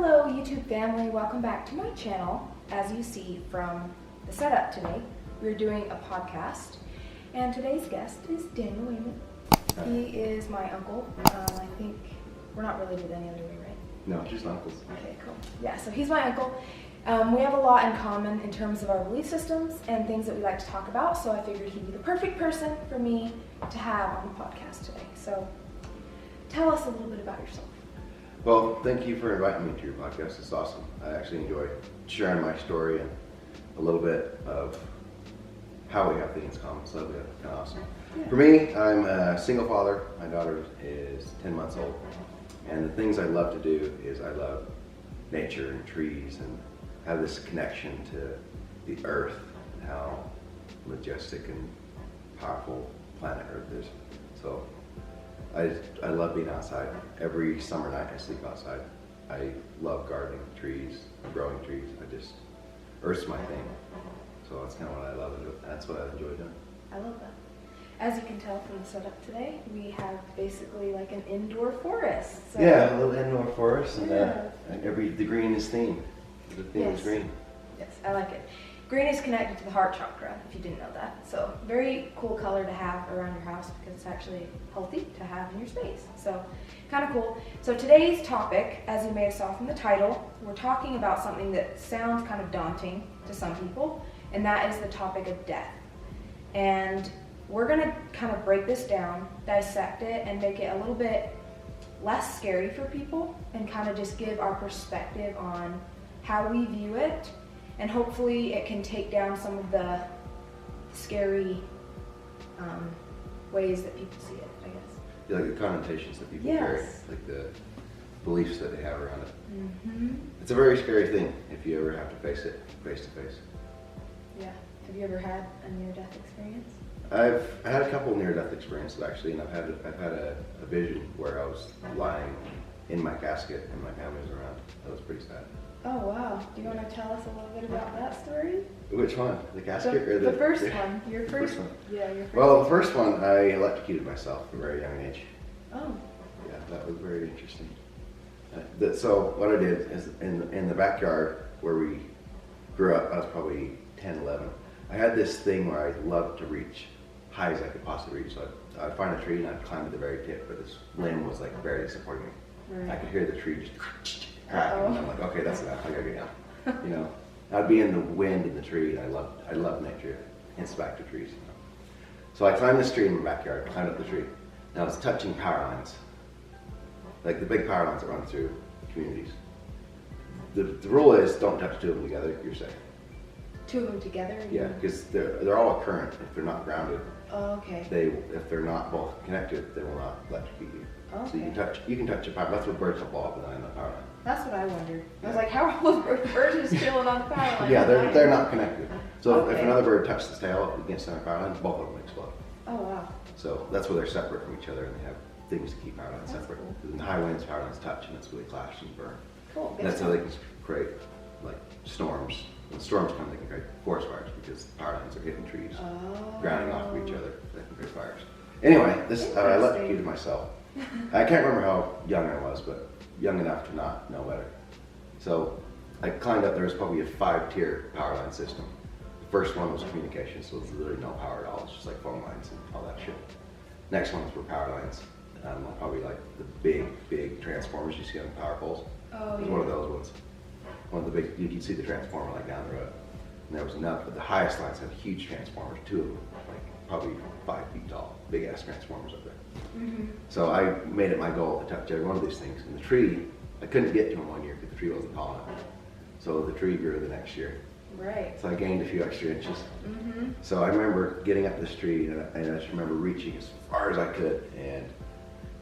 Hello YouTube family, welcome back to my channel. As you see from the setup today, we're doing a podcast and today's guest is Daniel Wayman. He is my uncle. I think we're not related any other way, right? No, just uncles. Okay, cool. Yeah, so he's my uncle. We have a lot in common in terms of our belief systems and things that we like to talk about, so I figured he'd be the perfect person for me to have on the podcast today. So tell us a little bit about yourself. Well, thank you for inviting me to your podcast. It's awesome. I actually enjoy sharing my story and a little bit of how we have things in common, so that's kind of awesome. Yeah. For me, I'm a single father. My daughter is 10 months old. And the things I love to do is I love nature and trees and have this connection to the earth and how majestic and powerful planet Earth is. So I love being outside. Every summer night I sleep outside. I love gardening, trees, growing trees. Earth's my thing. So that's kind of what I love. That's what I enjoy doing. I love that. As you can tell from the setup today, we have basically like an indoor forest. So yeah, a little indoor forest, and yeah. The green is themed. The theme is green. Yes, I like it. Green is connected to the heart chakra, if you didn't know that. So very cool color to have around your house because it's actually healthy to have in your space. So kind of cool. So today's topic, as you may have saw from the title, we're talking about something that sounds kind of daunting to some people, and that is the topic of death. And we're going to kind of break this down, dissect it, and make it a little bit less scary for people and kind of just give our perspective on how we view it. And hopefully it can take down some of the scary ways that people see it, I guess. Yeah, like the connotations that people carry, like the beliefs that they have around it. Mm-hmm. It's a very scary thing if you ever have to face it face to face. Yeah. Have you ever had a near-death experience? I've had a couple near-death experiences actually, and I've had a vision where I was lying in my casket and my family was around. That was pretty sad. Oh wow. Do you want to tell us a little bit about that story? Which one? The casket or the first one? Your first one? Yeah, your first Well, the first one, I electrocuted myself at a very young age. Oh. Yeah, that was very interesting. So what I did is in the backyard where we grew up, I was probably 10, 11. I had this thing where I loved to reach high as I could possibly reach. So I'd find a tree and I'd climb to the very tip, but this limb was like barely supporting me. Right. I could hear the tree just cracking, and I'm like, okay, that's enough. I gotta get down. You know, I'd be in the wind in the tree, and I love nature, hence back to trees. You know? So I climbed this tree in my backyard, climbed up the tree, and I was touching power lines, like the big power lines that run through communities. The rule is don't touch two of them together. You're safe. Two of them together? Yeah, because they're all a current. If they're not grounded, oh, okay. If they're not both connected, they will not electrocute you. Okay. So you can touch a power. That's what birds will blow up on the power line. That's what I wondered. I was like, how are all the birds just chilling on the power line? Yeah, they're not connected. So if Okay. another bird touches the tail against the power line, both of them explode. Oh wow. So that's why they're separate from each other, and they have things to keep power lines That's separate. cool. In the high winds, power lines touch, and that's where they clash and burn. Cool. And that's how they can create like storms. When storms come, they can create forest fires because power lines are hitting trees, grounding off of each other. They can create fires. Anyway, I electrocuted myself. I can't remember how young I was, but young enough to not know better. So I climbed up. There was probably a 5-tier power line system. The first one was communication, so there's really no power at all. It's just like phone lines and all that shit. Next ones were power lines. Probably like the big transformers you see on power poles. Oh, It was yeah. one of those ones. One of the big, you could see the transformer like down the road. And there was enough, but the highest lines had huge transformers, 2 of them, like probably 5 feet tall, big ass transformers up there. Mm-hmm. So I made it my goal to touch every one of these things. And the tree, I couldn't get to them one year because the tree wasn't tall enough. So the tree grew the next year. Right. So I gained a few extra inches. Mm-hmm. So I remember getting up this tree, and I just remember reaching as far as I could. And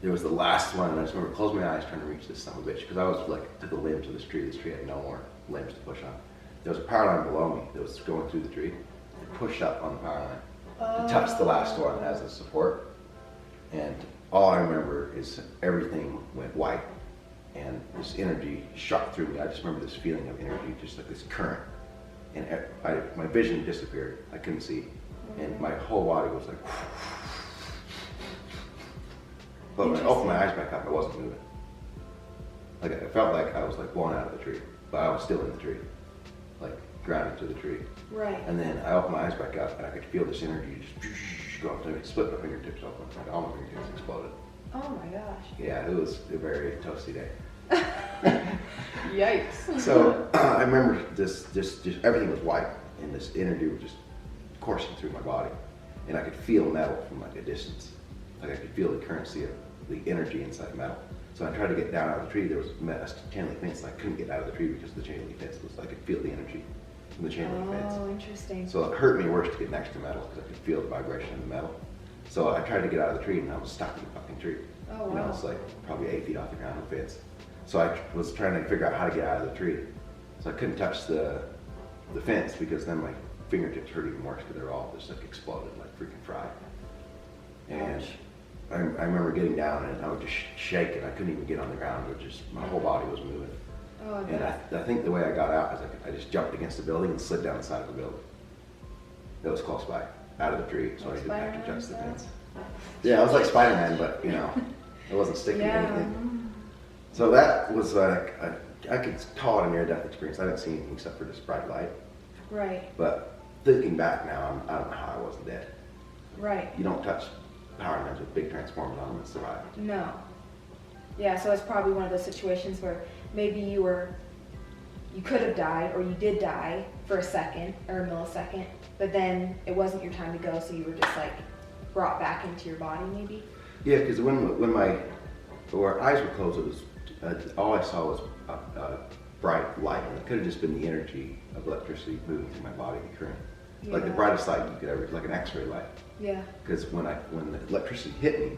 there was the last one, and I just remember closing my eyes trying to reach this son of a bitch because I was like to the limbs of this tree. This tree had no more limbs to push on. There was a power line below me that was going through the tree. I pushed up on the power line to touch the last one as a support. And all I remember is everything went white, and this energy shot through me. I just remember this feeling of energy, just like this current. And my vision disappeared. I couldn't see. And my whole body was like, but when I opened my eyes back up, I wasn't moving. Like I felt like I was like blown out of the tree, but I was still in the tree, like grounded to the tree. Right. And then I opened my eyes back up, and I could feel this energy just go up to me, split my fingertips open, like all my fingertips exploded. Oh my gosh. Yeah, it was a very toasty day. Yikes. So I remember just everything was white, and this energy was just coursing through my body, and I could feel metal from like a distance. Like I could feel the currency of the energy inside metal. So I tried to get down out of the tree. There was a chain link fence, and I couldn't get out of the tree because the chain link fence was. I could feel the energy from the chain link fence. Oh, interesting. So it hurt me worse to get next to metal because I could feel the vibration of the metal. So I tried to get out of the tree, and I was stuck in the fucking tree. Oh wow. You know, it's like probably 8 feet off the ground of the fence. So I was trying to figure out how to get out of the tree. So I couldn't touch the fence because then my fingertips hurt even worse because they were all just like exploded, like freaking fried. And I remember getting down and I would just shake and I couldn't even get on the ground. It just, my whole body was moving. Oh, And I think the way I got out is I just jumped against the building and slid down the side of the building. That was close by, out of the tree, so I didn't have to touch the fence. Yeah, I was like Spider-Man, but you know, it wasn't sticking to anything. So that was like, I could call it a near-death experience. I didn't see anything except for this bright light. Right. But thinking back now, I don't know how I wasn't dead. Right. You don't touch power lines with big transformers on them and survive. No. Yeah, so it's probably one of those situations where maybe you could have died or you did die for a second or a millisecond, but then it wasn't your time to go, so you were just like brought back into your body maybe? Yeah, because when my eyes were closed, it was all I saw was a bright light, and it could have just been the energy of electricity moving through my body, the current. Yeah. Like the brightest light you could ever, like an X-ray light. Yeah. Because when the electricity hit me,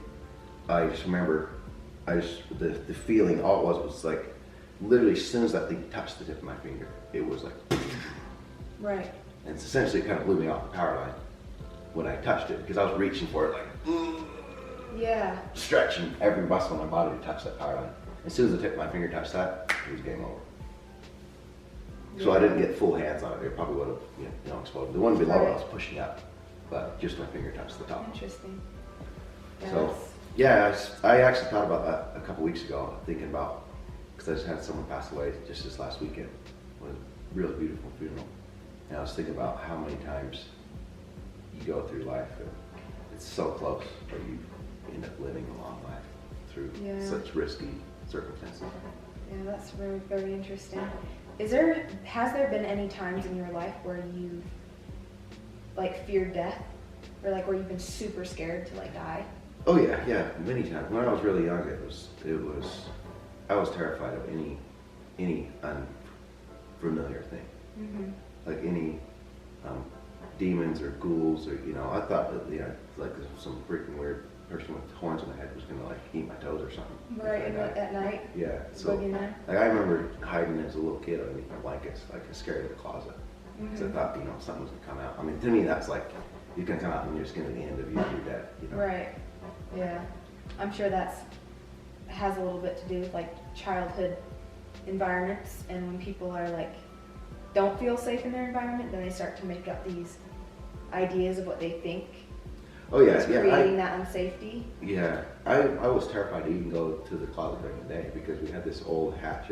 I just remember, the feeling, all it was like, literally as soon as that thing touched the tip of my finger, it was like, right. And it's essentially, it kind of blew me off the power line when I touched it, because I was reaching for it like, yeah, stretching every muscle in my body to touch that power line. As soon as the tip of my finger touched that, it was game over. So I didn't get full hands on it. It probably would have, you know, exploded. The one below I was pushing up, but just my finger touched the top. Interesting. Yeah, So, yeah, I actually thought about that a couple weeks ago, thinking about, because I just had someone pass away just this last weekend. It was a really beautiful funeral. And I was thinking about how many times you go through life and it's so close, but you end up living a long life through such risky circumstances. yeah, that's very, very interesting. Has there been any times in your life where you like feared death, or like where you've been super scared to like die? Oh yeah, many times. When I was really young, I was terrified of any unfamiliar thing. Mm-hmm. Like any demons or ghouls, or I thought that like some freaking weird person with horns in the head was gonna like eat my toes or something. Right, at night. Yeah. So Boogeyman. like I remember hiding as a little kid underneath my blankets, like scared of the closet, because I thought something was gonna come out. I mean, to me that's like you can come out and you're just gonna be the end of you, you're dead. Right. Yeah. I'm sure has a little bit to do with like childhood environments, and when people are like don't feel safe in their environment, then they start to make up these ideas of what they think. Oh yeah, is creating that unsafety. Yeah, I was terrified to even go to the closet during the day because we had this old hatch,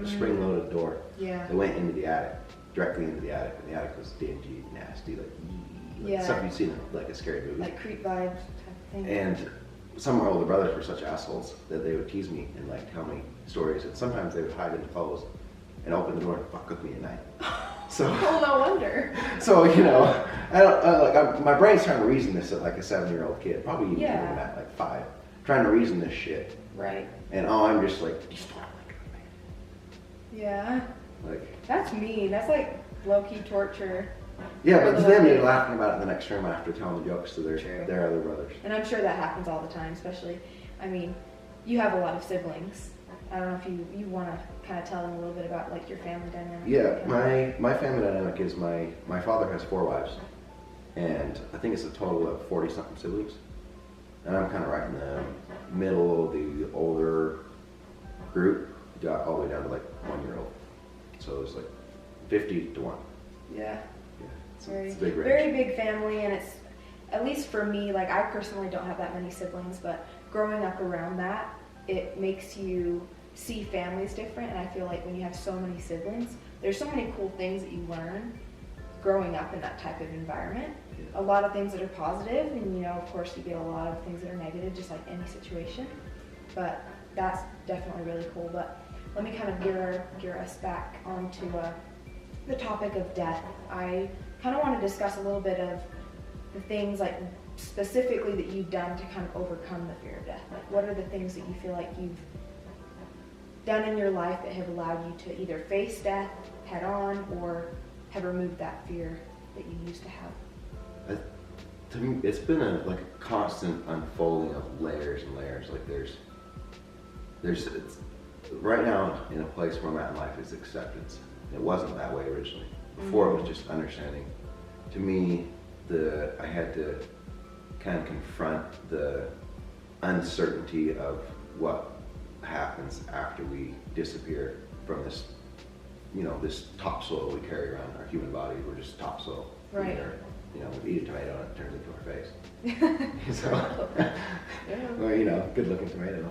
spring-loaded door. Yeah. That went into the attic, directly into the attic, and the attic was dingy, nasty, like stuff you'd seen in like a scary movie. Like creep vibes type of thing. And some of my older brothers were such assholes that they would tease me and like tell me stories, and sometimes they would hide in the clothes and open the door and fuck with me at night. So, oh, no wonder. So, my brain's trying to reason this at like a 7-year-old kid, probably even younger than that, like 5, trying to reason this shit. Right. And I'm just like, yeah. like, that's mean. That's like low-key torture. Yeah, but to them they're laughing about it in the next room after telling the jokes to their other brothers. And I'm sure that happens all the time, especially, I mean, you have a lot of siblings. I don't know if you want to kind of tell them a little bit about like your family dynamic. Yeah, my family dynamic is my father has 4 wives, and I think it's a total of 40-something siblings. And I'm kind of right in the middle of the older group, got all the way down to like 1-year-old. So it's like 50 to 1. Yeah. It's a big range. Very big family, and it's, at least for me, like I personally don't have that many siblings, but growing up around that, it makes you see families different. And I feel like when you have so many siblings, there's so many cool things that you learn growing up in that type of environment. A lot of things that are positive, and you know, of course, you get a lot of things that are negative, just like any situation. But that's definitely really cool. But let me kind of gear us back onto the topic of death. I kind of want to discuss a little bit of the things like specifically that you've done to kind of overcome the fear of death. Like, what are the things that you feel like you've done in your life that have allowed you to either face death head on or have removed that fear that you used to have? To me, it's been a constant unfolding of layers and layers. Like it's right now in a place where I'm at in life is acceptance. It wasn't that way originally. Before it was just understanding. To me, I had to kind of confront the uncertainty of what happens after we disappear from this, this topsoil we carry around our human body. We're just topsoil. Right. We eat a tomato and it turns into our face. So, well, good looking tomato.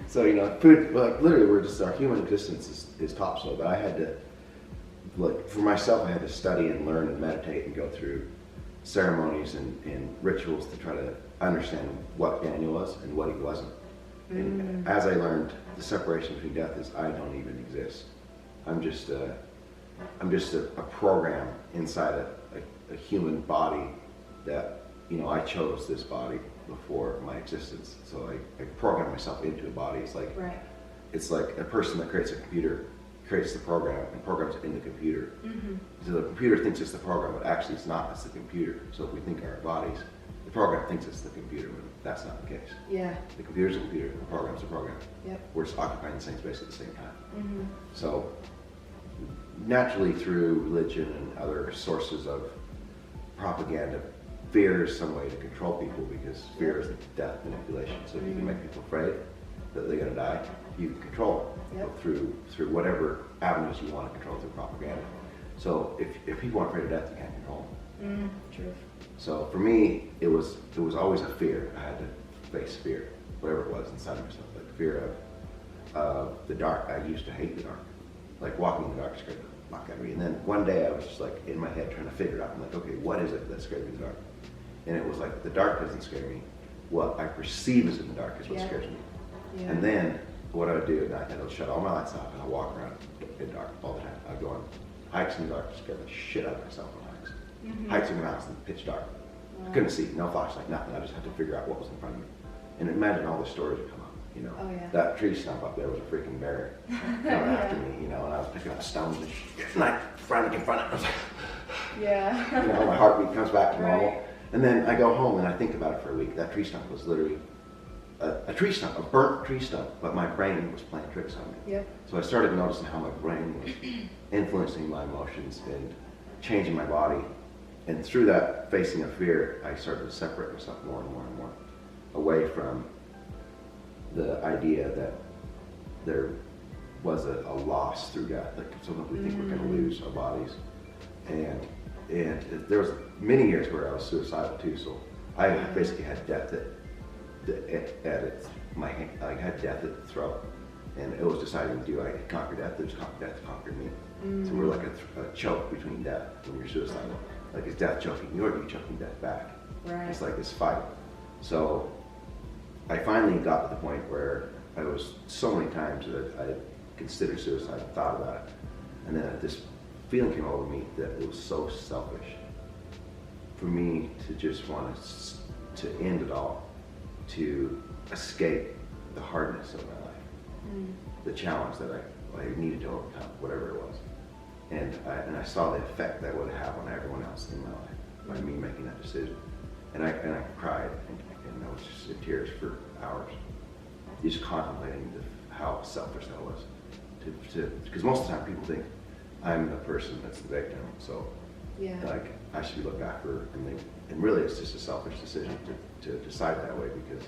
So, food, literally our human existence is topsoil. But I had to, for myself, I had to study and learn and meditate and go through ceremonies and rituals to try to understand what Daniel was and what he wasn't. And as I learned, the separation between death is I don't even exist. I'm just a program inside a human body that, I chose this body before my existence. So I program myself into a body. It's like a person that creates a computer, creates the program and programs it in the computer. Mm-hmm. So the computer thinks it's the program, but actually it's not, it's the computer. So if we think our bodies, the program thinks it's the computer, but that's not the case. Yeah. The computer's a computer, the program's a program. Yep. We're just occupying the same space at the same time. Mm-hmm. So naturally through religion and other sources of propaganda, fear is some way to control people because fear is death manipulation. So if you can make people afraid that they're going to die, you can control them through whatever avenues you want to control through propaganda. So if people aren't afraid of death, you can't control them. True. So for me, it was always a fear. I had to face fear, whatever it was inside of myself, like fear of the dark. I used to hate the dark. Like walking in the dark scared the fuck out of me. And then one day I was just like in my head trying to figure it out. I'm like, okay, what is it that scares me in the dark? And it was like the dark doesn't scare me. What I perceive as in the dark is what scares me. Yeah. And then what I would do at night, I would shut all my lights off and I'd walk around in the dark all the time. I'd go on hikes in the dark, scare the shit out of myself on hikes. Mm-hmm. Hikes in the mountains in the pitch dark. Wow. I couldn't see, no flashlight, nothing. I just had to figure out what was in front of me. And imagine all the stories that come up. That tree stump up there was a freaking bear coming after me, and I was picking up stones and shit, and I finally confronted it. I was like, my heartbeat comes back to normal. Right. And then I go home and I think about it for a week. That tree stump was literally a tree stump, a burnt tree stump, but my brain was playing tricks on me. Yep. So I started noticing how my brain was influencing my emotions and changing my body. And through that facing of fear, I started to separate myself more and more and more away from the idea that there was a loss through death. Like sometimes we think we're going to lose our bodies. And there was many years where I was suicidal too. So I basically had death I had death at the throat. And it was deciding, do I conquer death or does death conquer me? So we're like a choke between death when you're suicidal. Like is death choking you or are you choking death back? Right. It's like this fight. So I finally got to the point where I was so many times that I considered suicide and thought about it. And then this feeling came over me that it was so selfish for me to just want to end it all, to escape the hardness of my life, the challenge that I needed to overcome, whatever it was. And I saw the effect that would have on everyone else in my life by me making that decision. And I cried and I was just in tears for hours, just contemplating how selfish that was. Because most of the time people think I'm the person that's the victim, so I should be looked after, and really it's just a selfish decision to decide that way because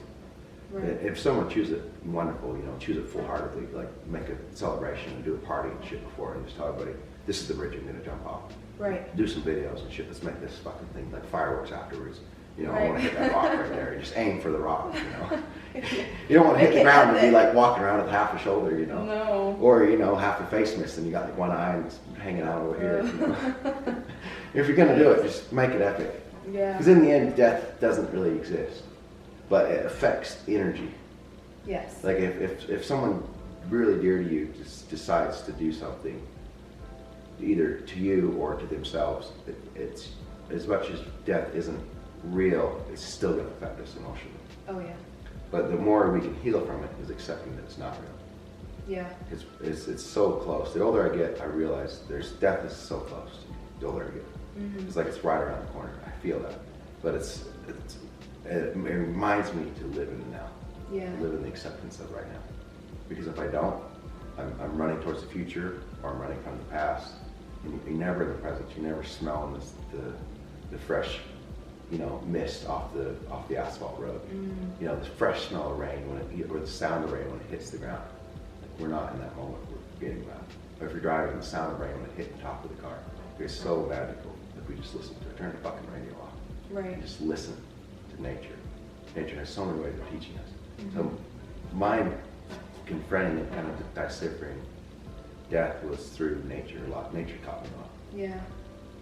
if someone chooses it, wonderful, choose it full-heartedly, like make a celebration and do a party and shit before and just tell everybody, this is the bridge I'm gonna jump off. Right. Do some videos and shit, let's make this fucking thing like fireworks afterwards. You know, Right. I want to hit that rock right there. Just aim for the rock, you know. You don't want to hit the ground and be like walking around with half a shoulder, you know. No. Or, you know, half your face missed and you got like one eye and it's hanging out over here, you know. If you're going to do it, just make it epic. Yeah. Because in the end, death doesn't really exist. But it affects energy. Yes. Like if someone really dear to you just decides to do something, either to you or to themselves, it's as much as death isn't real, it's still going to affect us emotionally. Oh yeah. But the more we can heal from it is accepting that it's not real. Yeah. It's so close. The older I get, I realize death is so close to me. The older I get, Mm-hmm. it's like it's right around the corner. I feel that, but it reminds me to live in the now. Yeah. To live in the acceptance of right now. Because if I don't, I'm running towards the future or I'm running from the past. And you're never in the present. You're never smelling the fresh, you know, mist off the asphalt road. Mm. You know, the fresh smell of rain or the sound of rain when it hits the ground. Like we're not in that moment. We're forgetting about it. Or if you're driving, the sound of rain when it hit the top of the car. It's so magical if we just listen to it. Turn the fucking radio off. Right. And just listen to nature. Nature has so many ways of teaching us. Mm-hmm. So mine confronting and kind of deciphering death was through nature a lot. Nature taught me a lot. Yeah.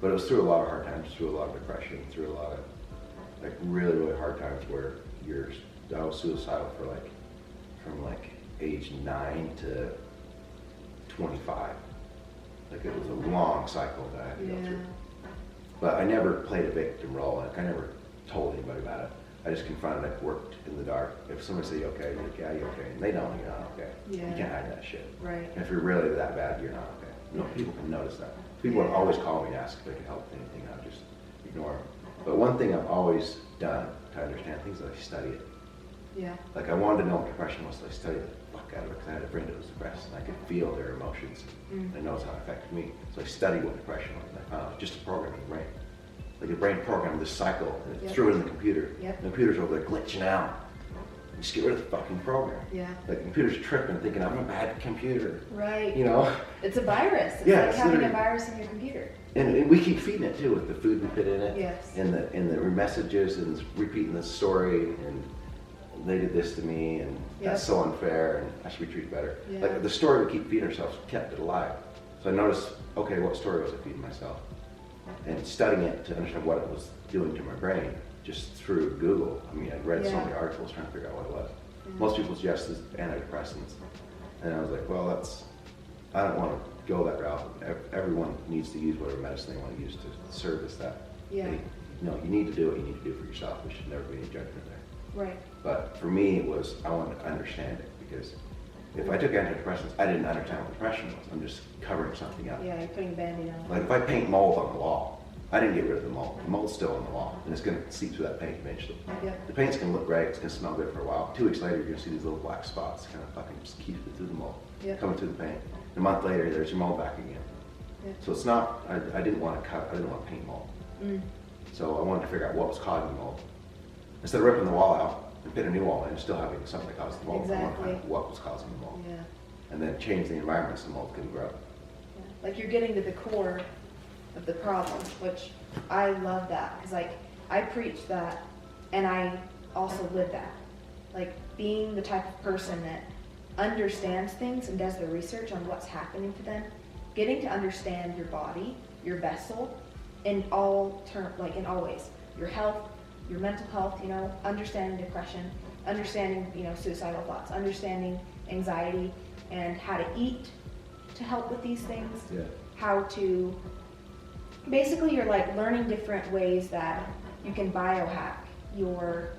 But it was through a lot of hard times, through a lot of depression, through a lot of like really, really hard times where I was suicidal from age 9 to 25. Like it was a long cycle that I had to go through. But I never played a victim role. Like I never told anybody about it. I just confronted it, worked in the dark. If somebody say, you okay? You're like, yeah, you okay? And they don't, you're not okay. Yeah. You can't hide that shit. Right. And if you're really that bad, you're not okay. No, people can notice that. People would always call me and ask if they could help with anything. I would just ignore them. But one thing I've always done to understand things is I study it. Yeah. Like I wanted to know what depression was, so I studied the fuck out of it because I had a friend that was depressed and I could feel their emotions and I noticed how it affected me. So I studied what depression was and I found it was just a program in the brain. Like your brain programmed this cycle and it threw it in the computer. Yep. The computer's over there glitching out. You just get rid of the fucking program. Yeah. Like the computer's tripping, thinking I'm a bad computer. Right. You know? It's a virus. It's Yeah, like it's having a literally- virus in your computer. And we keep feeding it too with the food we put in it. Yes. And the messages and repeating the story and they did this to me and that's so unfair and I should be treated better. Yeah. Like the story we keep feeding ourselves kept it alive. So I noticed, okay, what story was I feeding myself? And studying it to understand what it was doing to my brain just through Google. I mean, I read so many articles trying to figure out what it was. Most people suggest this antidepressants. And I was like, well, I don't want to go that route. Everyone needs to use whatever medicine they want to use to service that. Yeah. You need to do what you need to do for yourself. There should never be any judgment there. Right. But for me, it was, I wanted to understand it because if I took antidepressants, I didn't understand what depression was. I'm just covering something up. Yeah, you're putting a Band-Aid on. Like if I paint mold on the wall, I didn't get rid of the mold. The mold's still on the wall, and it's going to seep through that paint eventually. Yep. The paint's going to look great, it's going to smell good for a while. 2 weeks later, you're going to see these little black spots kind of fucking just keep it through the mold, coming through the paint. A month later, there's your mold back again. Yep. So it's not, I didn't want to cut, I didn't want to paint mold. So I wanted to figure out what was causing the mold. Instead of ripping the wall out and putting a new wall in, and still having something that caused the mold, I wanted to find out what was causing the mold. Yeah. And then change the environment so the mold couldn't grow. Yeah. Like you're getting to the core of the problem, which I love that because like I preach that and I also live that. Like being the type of person that understands things and does the research on what's happening to them, getting to understand your body, your vessel, in all ways, your health, your mental health, understanding depression, understanding, suicidal thoughts, understanding anxiety, and how to eat to help with these things. Yeah. How to, basically you're like learning different ways that you can biohack your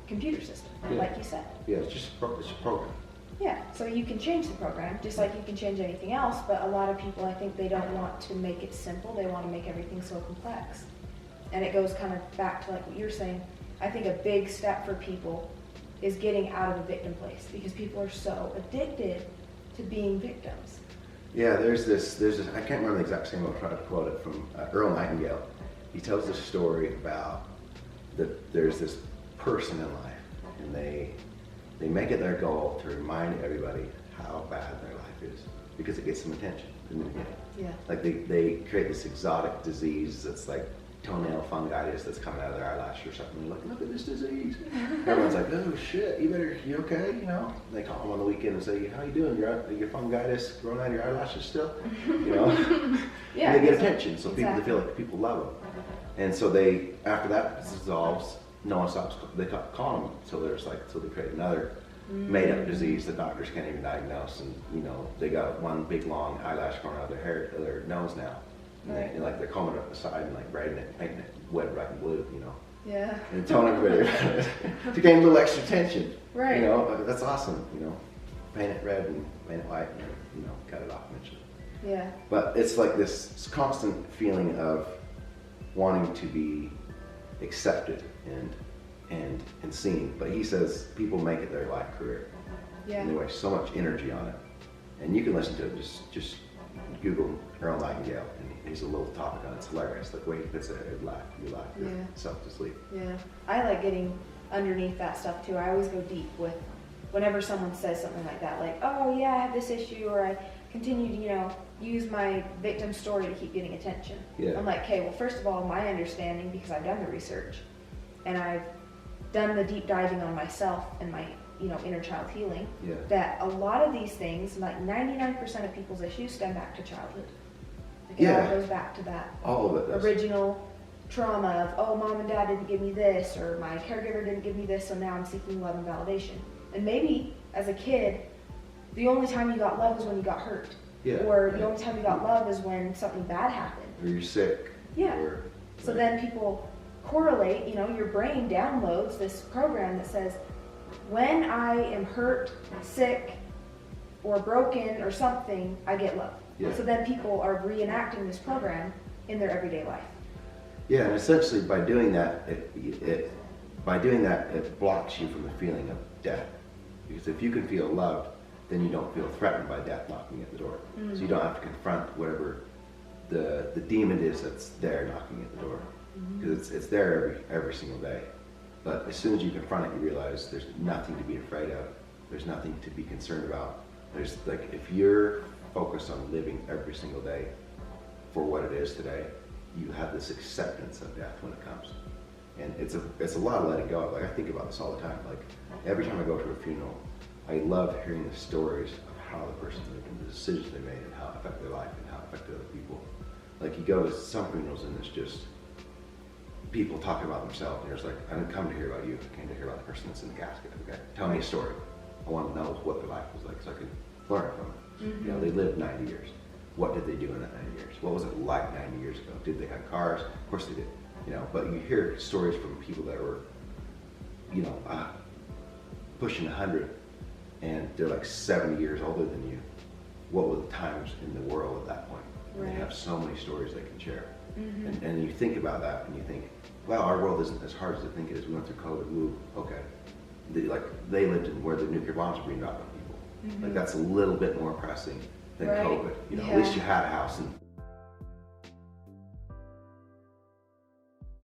computer system, like you said. Yeah, it's just it's a program. Yeah, so you can change the program, just like you can change anything else, but a lot of people, I think they don't want to make it simple, they want to make everything so complex. And it goes kind of back to like what you're saying. I think a big step for people is getting out of the victim place because people are so addicted to being victims. Yeah, there's this, I can't remember the exact same, I'll try to quote it from Earl Nightingale. He tells this story about that there's this person in life and they make it their goal to remind everybody how bad their life is because it gets some attention in the beginning. Yeah. Like they create this exotic disease that's like toenail fungitis that's coming out of their eyelash or something. They're like, look at this disease. Everyone's like, oh shit, you okay? You know? They call them on the weekend and say, how you doing? Your fungitis growing out of your eyelashes still? You know? Yeah. And they get attention, so exactly. people feel like people love them. And so they, after that dissolves, no one stops. They calling them. So they create another made-up disease that doctors can't even diagnose, and you know they got one big long eyelash growing out of their nose now. Right. And they're combing it up the side and like braiding it, painting it red, white, and blue, you know. Yeah. And telling everybody about it to gain a little extra attention. Right. You know, that's awesome. You know, paint it red and paint it white, and you know, cut it off eventually. Yeah. But it's like this constant feeling of wanting to be accepted and seen. But he says people make it their life career. Yeah. And they waste so much energy on it. And you can listen to it. Just Google Earl Nightingale, and he's a little topic on it. It's hilarious. Like the way he puts it, you laugh yourself to sleep. Yeah. I like getting underneath that stuff too. I always go deep with whenever someone says something like that, like, oh yeah, I have this issue, or I continue to, you know, use my victim story to keep getting attention. Yeah. I'm like, okay, well, first of all, my understanding, because I've done the research and I've done the deep diving on myself and my, you know, inner child healing, Yeah. that a lot of these things, like 99% of people's issues, stem back to childhood. Like it Yeah. all goes back to that All of it does. original trauma of, oh, mom and dad didn't give me this, or my caregiver didn't give me this, so now I'm seeking love and validation. And maybe as a kid, the only time you got love was when you got hurt. Yeah. Or the only time you got love is when something bad happened. Or you're sick. Yeah. Or, So then people correlate, you know, your brain downloads this program that says, when I am hurt, sick, or broken or something, I get love. Yeah. So then people are reenacting this program in their everyday life. Yeah, and essentially by doing that, it blocks you from the feeling of death. Because if you can feel loved, then you don't feel threatened by death knocking at the door. Mm-hmm. So you don't have to confront whatever the demon is that's there knocking at the door. Because it's there every single day. But as soon as you confront it, you realize there's nothing to be afraid of. There's nothing to be concerned about. There's like, if you're focused on living every single day for what it is today, you have this acceptance of death when it comes. And it's a lot of letting go. Like I think about this all the time. Like every time I go to a funeral, I love hearing the stories of how the person lived and the decisions they made and how it affected their life and how it affected other people. Like you go to some funerals and it's just people talking about themselves, and it's like, I didn't come to hear about you, I came to hear about the person that's in the casket. Okay, tell me a story. I want to know what their life was like so I can learn from it. Mm-hmm. You know, they lived 90 years. What did they do in that 90 years? What was it like 90 years ago? Did they have cars? Of course they did. You know, but you hear stories from people that were, you know, pushing 100, and they're like 70 years older than you. What were the times in the world at that point? And Right. they have so many stories they can share. Mm-hmm. And you think about that and you think, wow, our world isn't as hard as I think it is. We went through COVID. Woo, okay. They lived in where the nuclear bombs were being dropped on people. Mm-hmm. Like that's a little bit more pressing than Right. COVID. You know, Yeah. at least you had a house and